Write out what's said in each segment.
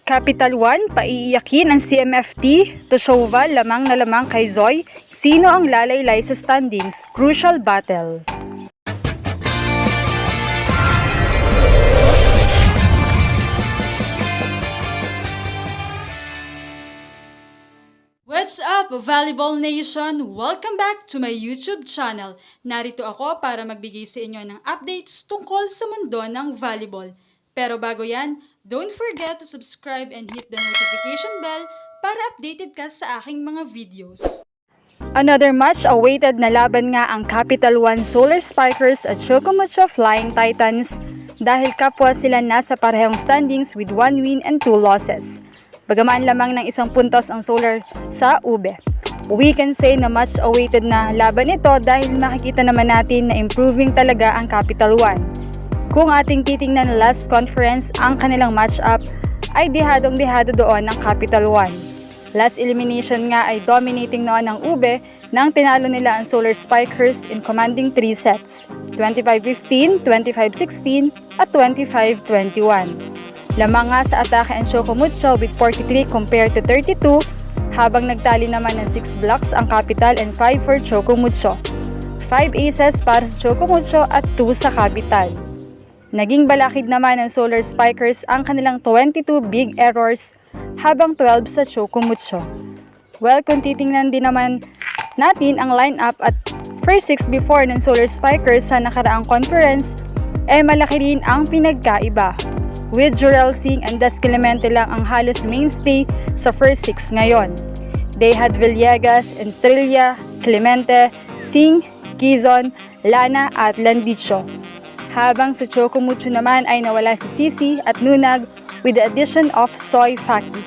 Capital One, paiiyakin ang CMFT, Toshova lamang na lamang kay Zoy, sino ang lalaylay sa standings, crucial battle. What's up, Volleyball Nation? Welcome back to my YouTube channel. Narito ako para magbigay sa inyo ng updates tungkol sa mundo ng volleyball. Pero bago yan, don't forget to subscribe and hit the notification bell para updated ka sa aking mga videos. Another much awaited na laban nga ang Capital One Solar Spikers at Chocomucho Flying Titans dahil kapwa sila nasa parehong standings with 1 win and 2 losses. Bagaman lamang ng 1 puntos ang Solar sa Ube. We can say na much awaited na laban ito dahil makikita naman natin na improving talaga ang Capital One. Kung ating titingnan last conference, ang kanilang matchup ay dehadong-dehado doon ng Capital One. Last elimination nga ay dominating noon ng Ube nang tinalo nila ang Solar Spikers in commanding 3 sets, 25-15, 25-16 at 25-21. Lamang nga sa atake ang Chocomucho with 43 compared to 32, habang nagtali naman ng 6 blocks ang Capital and 5 for Chocomucho. 5 aces para sa Chocomucho at 2 sa Capital. Naging balakid naman ng Solar Spikers ang kanilang 22 big errors habang 12 sa Chocomucho. Well, kung titingnan din naman natin ang lineup at first 6 before ng Solar Spikers sa nakaraang conference, malaki rin ang pinagkaiba. With Jorel Singh and Das Clemente lang ang halos mainstay sa first 6 ngayon. They had Villegas, Estrella, Clemente, Singh, Quezon, Lana at Landicho. Habang sa Chocomucho naman ay nawala si Sisi at Nunag with the addition of Soy Faki.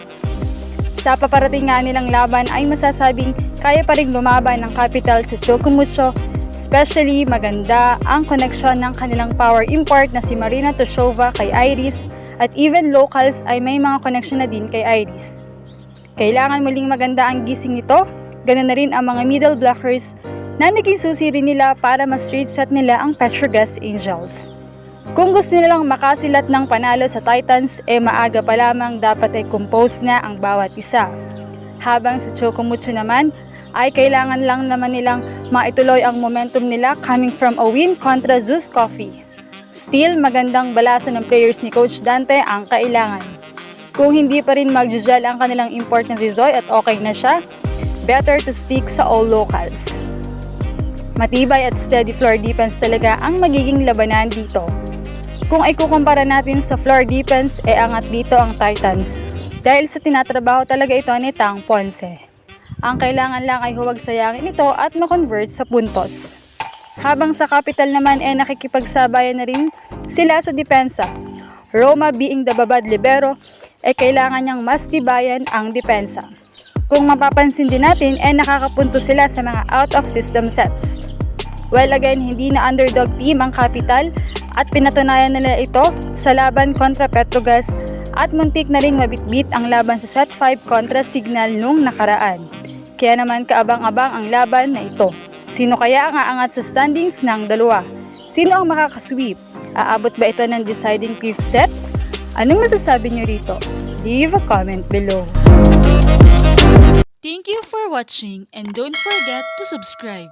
Sa paparating nga nilang laban ay masasabing kaya pa rin lumaban ng Capital sa Chocomucho, especially maganda ang koneksyon ng kanilang power import na si Marina Toshova kay Iris at even locals ay may mga koneksyon na din kay Iris. Kailangan muling maganda ang gising nito, ganoon na rin ang mga middle blockers na naging susi rin nila para ma-straight set nila ang Petrogas Angels. Kung gusto nilang makasilat ng panalo sa Titans, maaga pa lamang dapat ay compose na ang bawat isa. Habang sa Chocomucho naman, ay kailangan lang naman nilang maituloy ang momentum nila coming from a win kontra Zeus Coffee. Still, magandang balasan ng players ni Coach Dante ang kailangan. Kung hindi pa rin magjujal ang kanilang import na si Zoy at okay na siya, better to stick sa all locals. Matibay at steady floor defense talaga ang magiging labanan dito. Kung ay kukumpara natin sa floor defense, angat dito ang Titans dahil sa tinatrabaho talaga ito ni Tang Ponce. Ang kailangan lang ay huwag sayangin ito at ma-convert sa puntos. Habang sa Capital naman nakikipagsabayan na rin sila sa depensa. Roma being the babad libero, kailangan niyang mas tibayan ang depensa. Kung mapapansin din natin nakakapunto sila sa mga out of system sets. Well again, hindi na underdog team ang Capital at pinatunayan nila ito sa laban kontra Petrogas at muntik na ring mabitbit ang laban sa set 5 kontra Signal nung nakaraan. Kaya naman kaabang-abang ang laban na ito. Sino kaya ang aangat sa standings ng dalawa? Sino ang makakasweep? Aabot ba ito ng deciding 5th set? Anong masasabi niyo rito? Leave a comment below. Thank you for watching and don't forget to subscribe.